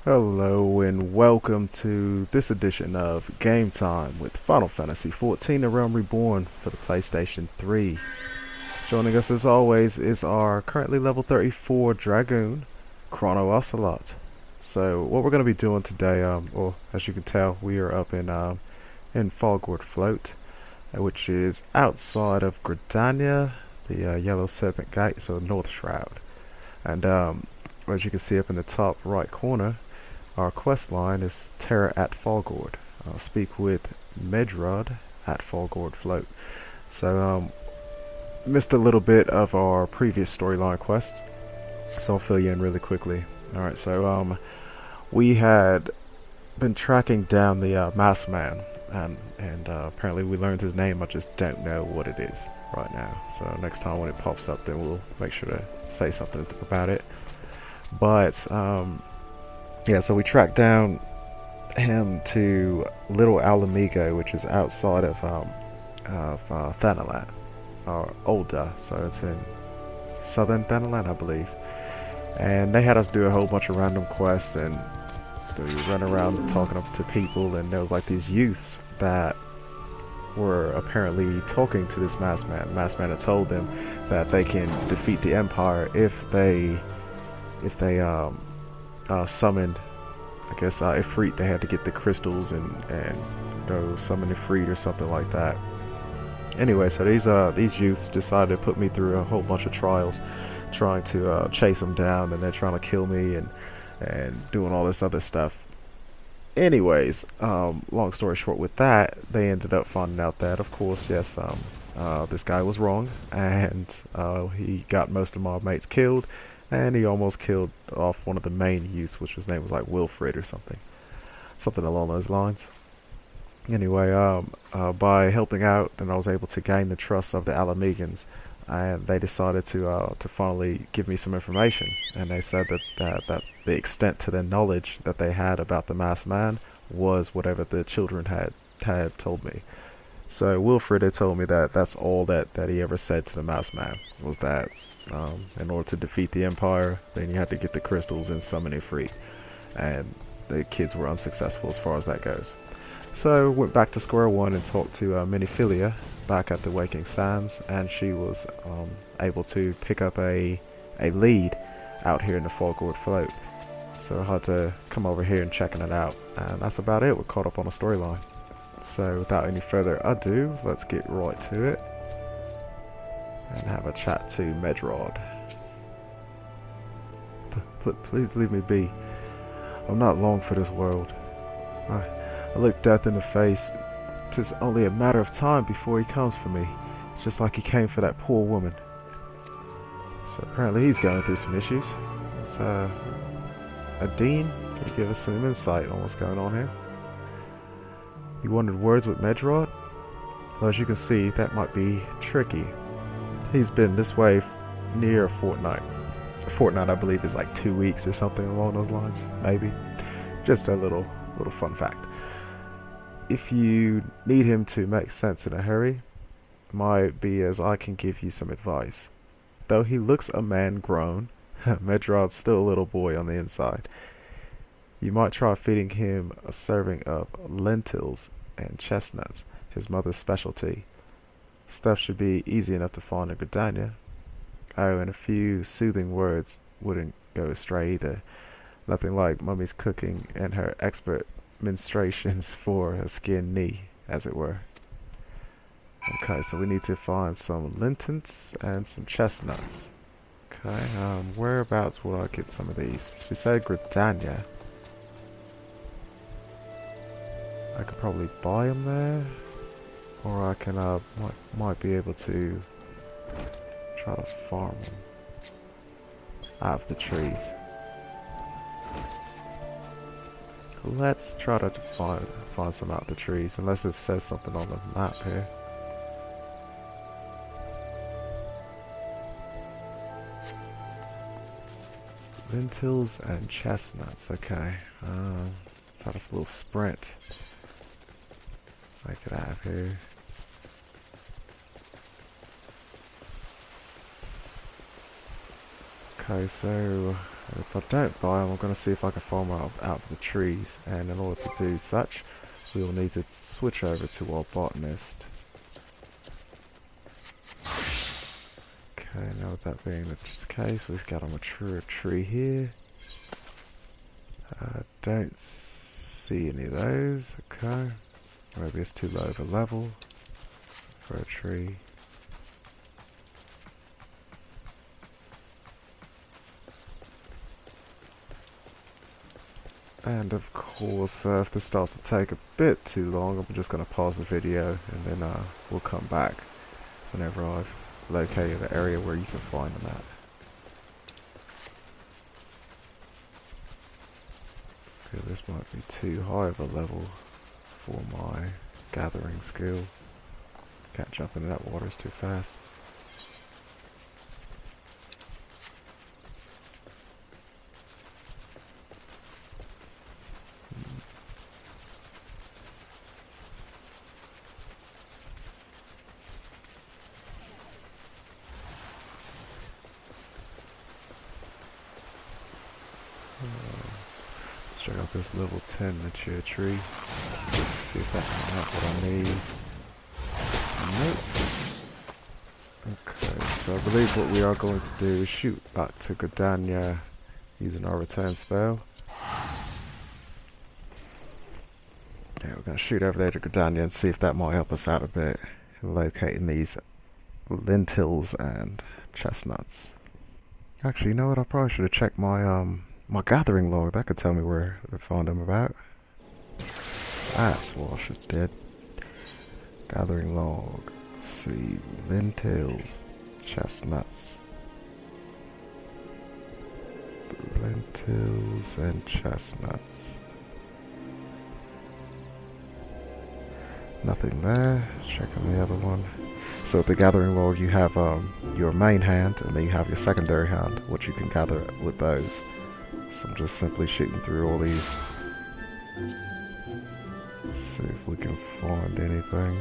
Hello and welcome to this edition of Game Time with Final Fantasy XIV: The Realm Reborn for the PlayStation 3. Joining us as always is our currently level 34 Dragoon, Chrono Ocelot. So what we're going to be doing today, well, as you can tell, we are up in Gourd Float, which is outside of Gridania, the Yellow Serpent Gate, so Northern Shroud. And as you can see up in the top right corner, our quest line is Terra at Gourd. I'll speak with Medrod at Gourd Float. So, missed a little bit of our previous storyline quests, so I'll fill you in really quickly. Alright, so, we had been tracking down the masked man, and apparently we learned his name. I just don't know what it is right now. So next time when it pops up, then we'll make sure to say something about it. But, yeah, so we tracked down him to Little Alamigo, which is outside of Thanalan, or Olda, so it's in southern Thanalan, I believe. And they had us do a whole bunch of random quests, and we run around talking to people, and there was like these youths that were apparently talking to this masked man. The masked man had told them that they can defeat the Empire if they summoned, I guess, Ifrit. They had to get the crystals and go summon Ifrit or something like that. Anyway, so these youths decided to put me through a whole bunch of trials, trying to chase them down, and they're trying to kill me and doing all this other stuff. Anyways, long story short, with that, they ended up finding out that, of course, yes, this guy was wrong, and he got most of my mates killed. And he almost killed off one of the main youths, which his name was like Wilfred or something along those lines. Anyway, by helping out, then I was able to gain the trust of the Alamegans, and they decided to finally give me some information. And they said that the extent to their knowledge that they had about the masked man was whatever the children had told me. So Wilfred had told me that that's all that he ever said to the masked man, was that in order to defeat the Empire, then you had to get the crystals and summon Ifrit. And the kids were unsuccessful as far as that goes. So went back to square one and talked to Miniphilia back at the Waking Sands, and she was able to pick up a lead out here in the Gourd Float. So I had to come over here and checking it out, and that's about it. We're caught up on a storyline. So without any further ado, let's get right to it and have a chat to Medrod. Please leave me be. I'm not long for this world. I look death in the face. 'Tis only a matter of time before he comes for me, just like he came for that poor woman. So apparently he's going through some issues. It's Adine, can you give us some insight on what's going on here? You wanted words with Medrod? Well, as you can see, that might be tricky. He's been this way near a fortnight. A fortnight, I believe, is like 2 weeks or something along those lines, maybe. Just a little fun fact. If you need him to make sense in a hurry, might be as I can give you some advice. Though he looks a man grown, Medrod's still a little boy on the inside. You might try feeding him a serving of lentils and chestnuts, his mother's specialty. Stuff should be easy enough to find in Gridania. Oh, and a few soothing words wouldn't go astray either. Nothing like Mummy's cooking and her expert ministrations for a skinned knee, as it were. Okay, so we need to find some lentils and some chestnuts. Okay, whereabouts will I get some of these? She said Gridania. I could probably buy them there, or I can might be able to try to farm them out of the trees. Let's try to find some out of the trees, unless it says something on the map here. Lentils and chestnuts. Okay, let's have this little sprint. Make it out of here. Okay, so if I don't buy them, I'm going to see if I can farm out of the trees, and in order to do such, we will need to switch over to our botanist. Okay, now with that being the case, we've got a mature tree here. Don't see any of those. Okay, maybe it's too low of a level for a tree. And of course, if this starts to take a bit too long, I'm just going to pause the video and then we'll come back whenever I've located the area where you can find them at. I feel this might be too high of a level for my gathering skill. Can't jump into that water, it's too fast. Let's check out this level 10 mature tree. See if that can have what I need. Nope. Okay, so I believe what we are going to do is shoot back to Gridania using our return spell. Yeah, we're going to shoot over there to Gridania and see if that might help us out a bit in locating these lentils and chestnuts. Actually, you know what? I probably should have checked my my gathering log. That could tell me where to find them about. That's what I should have did. Gathering log. Let's see. Lentils. Chestnuts. Lentils and chestnuts. Nothing there. Let's check on the other one. So with the gathering log, you have your main hand, and then you have your secondary hand, which you can gather with those. So I'm just simply shooting through all these. See if we can find anything.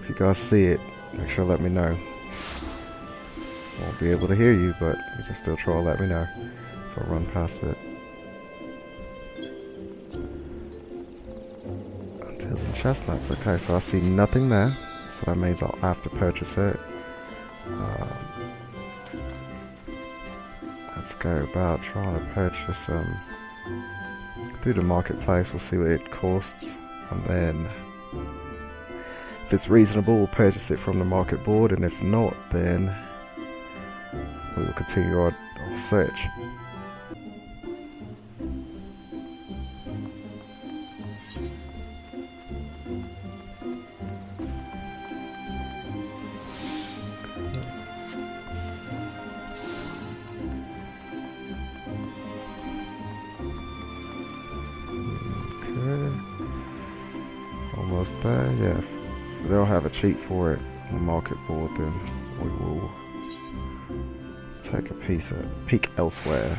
If you guys see it, make sure to let me know. Won't be able to hear you, but you can still try to let me know if I run past it. Lentils and chestnuts. Okay, so I see nothing there, so that means I'll have to purchase it. Let's go about trying to purchase them through the marketplace. We'll see what it costs, and then if it's reasonable, we'll purchase it from the market board, and if not, then we will continue our search. Almost there, yeah. If they'll have a cheat for it on the market board, then we will take a peek elsewhere.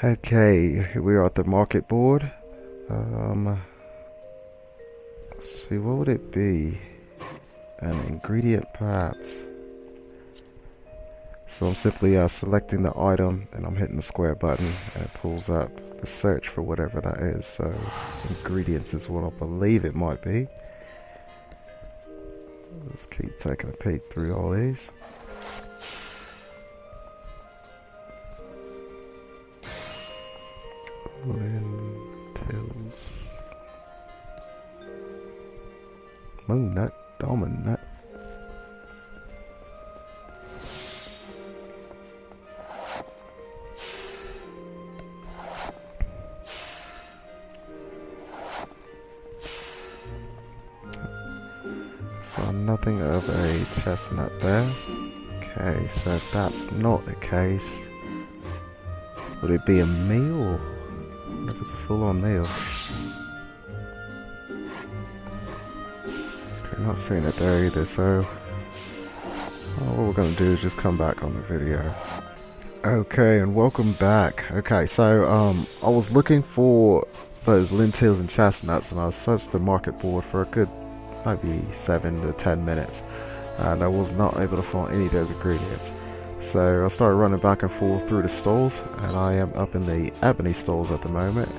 Okay, here we are at the market board. Let's see, what would it be? An ingredient, perhaps. So I'm simply selecting the item, and I'm hitting the square button, and it pulls up the search for whatever that is. So ingredients is what I believe it might be. Let's keep taking a peek through all these. Lentils, moon nut, almond nut. So nothing of a chestnut there. Okay, so if that's not the case, would it be a meal? I wonder if it's a full-on meal. Okay, not seeing it there either, so what we're going to do is just come back on the video. Okay, and welcome back. Okay, so I was looking for those lentils and chestnuts, and I searched the market board for a good maybe 7 to 10 minutes, and I was not able to find any of those ingredients. So I started running back and forth through the stalls, and I am up in the ebony stalls at the moment.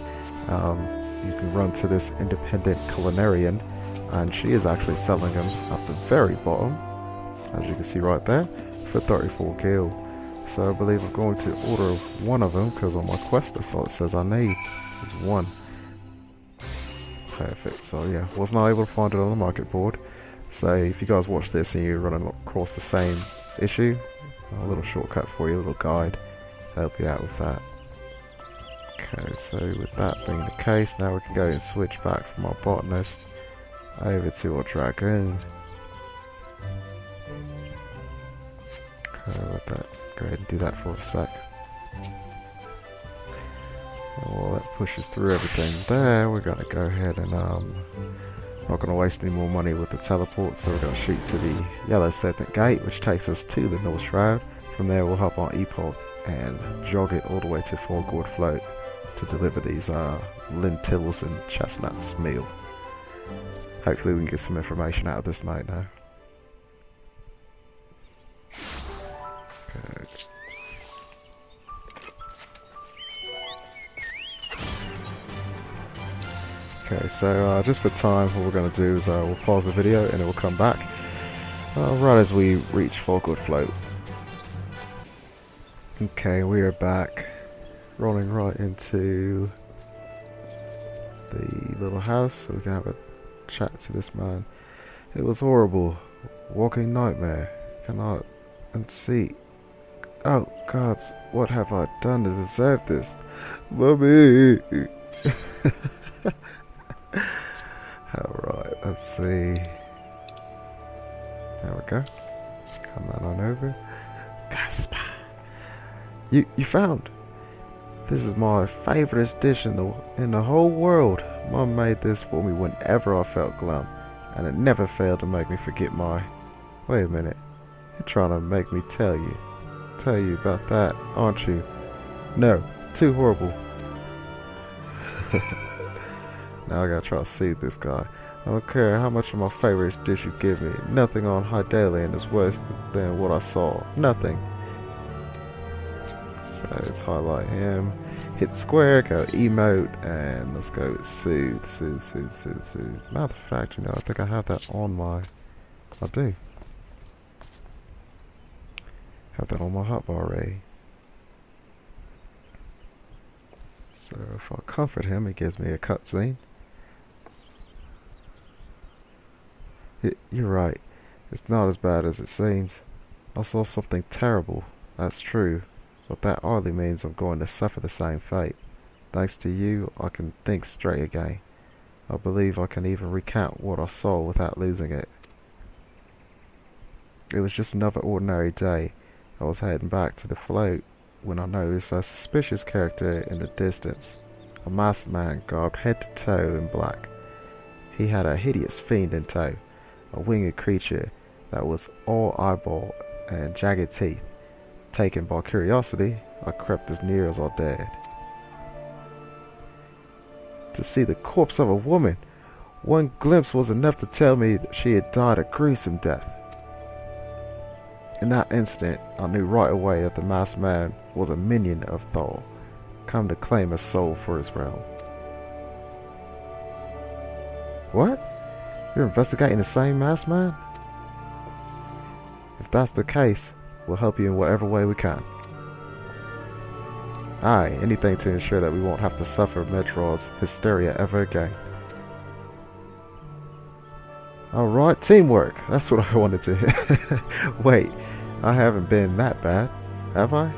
You can run to this independent culinarian, and she is actually selling them at the very bottom, as you can see right there, for 34 gil. So I believe I'm going to order one of them, because on my quest that's all it says I need is one. Perfect. So yeah, was not able to find it on the market board. So if you guys watch this and you're running across the same issue, a little shortcut for you, a little guide to help you out with that. Okay, so with that being the case, now we can go and switch back from our botanist over to our dragoon. Okay, let that go ahead and do that for a sec. And while that pushes through everything there, we're going to go ahead and not going to waste any more money with the teleport, so we're going to shoot to the Yellow Serpent Gate, which takes us to the Northern Shroud. From there we'll hop on Epoch and jog it all the way to Gourd Float to deliver these lentils and chestnuts meal. Hopefully we can get some information out of this mate now. Okay. Okay, so just for time, what we're going to do is we'll pause the video and it will come back right as we reach Gourd Float. Okay, we are back, rolling right into the little house so we can have a chat to this man. It was horrible, walking nightmare, cannot unsee. Oh gods, what have I done to deserve this? Mommy! Alright, let's see. There we go. Come on over. Gasp! You found? This is my favourite dish in the whole world. Mum made this for me whenever I felt glum, and it never failed to make me forget my... Wait a minute. You're trying to make me tell you about that, aren't you? No, too horrible. Now I gotta try to soothe this guy. I don't care how much of my favourite dish you give me. Nothing on Hydaelyn is worse than what I saw. Nothing. So let's highlight him. Hit square, go emote, and let's go with soothe. Matter of fact, I think I have that on my... I do. Have that on my hotbar already. So if I comfort him, he gives me a cutscene. You're right. It's not as bad as it seems. I saw something terrible. That's true. But that hardly means I'm going to suffer the same fate. Thanks to you, I can think straight again. I believe I can even recount what I saw without losing it. It was just another ordinary day. I was heading back to the float when I noticed a suspicious character in the distance. A masked man garbed head to toe in black. He had a hideous fiend in tow, a winged creature that was all eyeball and jagged teeth. Taken by curiosity, I crept as near as I dared. To see the corpse of a woman, one glimpse was enough to tell me that she had died a gruesome death. In that instant, I knew right away that the masked man was a minion of Thor, come to claim a soul for his realm. What? You're investigating the same masked man? If that's the case, we'll help you in whatever way we can. Aye, anything to ensure that we won't have to suffer Metroid's hysteria ever again. Alright, teamwork. That's what I wanted to hear. Wait, I haven't been that bad, have I?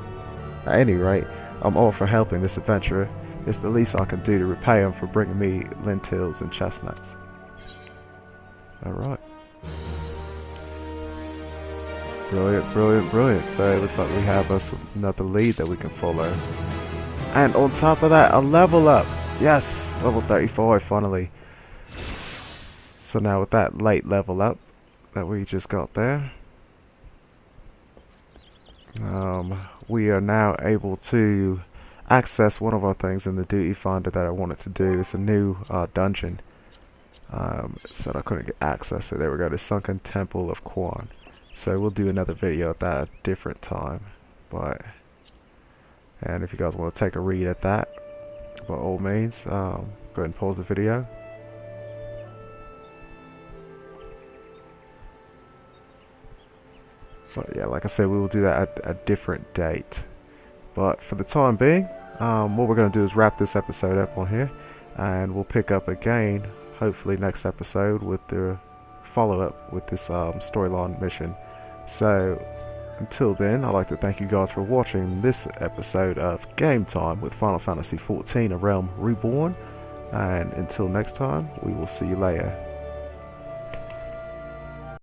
At any rate, I'm all for helping this adventurer. It's the least I can do to repay him for bringing me lentils and chestnuts. Alright. Brilliant. So it looks like we have us another lead that we can follow. And on top of that, a level up. Yes, level 35 finally. So now with that late level up that we just got there, we are now able to access one of our things in the duty finder that I wanted to do. It's a new dungeon. Said I couldn't get access to it. There we go, the Sunken Temple of Quan. So we'll do another video at that a different time. And if you guys want to take a read at that, by all means, go ahead and pause the video. But yeah, like I said, we will do that at a different date. But for the time being, what we're going to do is wrap this episode up on here, and we'll pick up again, hopefully next episode, with the follow-up with this storyline mission. So until then, I'd like to thank you guys for watching this episode of Game Time with Final Fantasy XIV: A Realm Reborn, and until next time, we will see you later.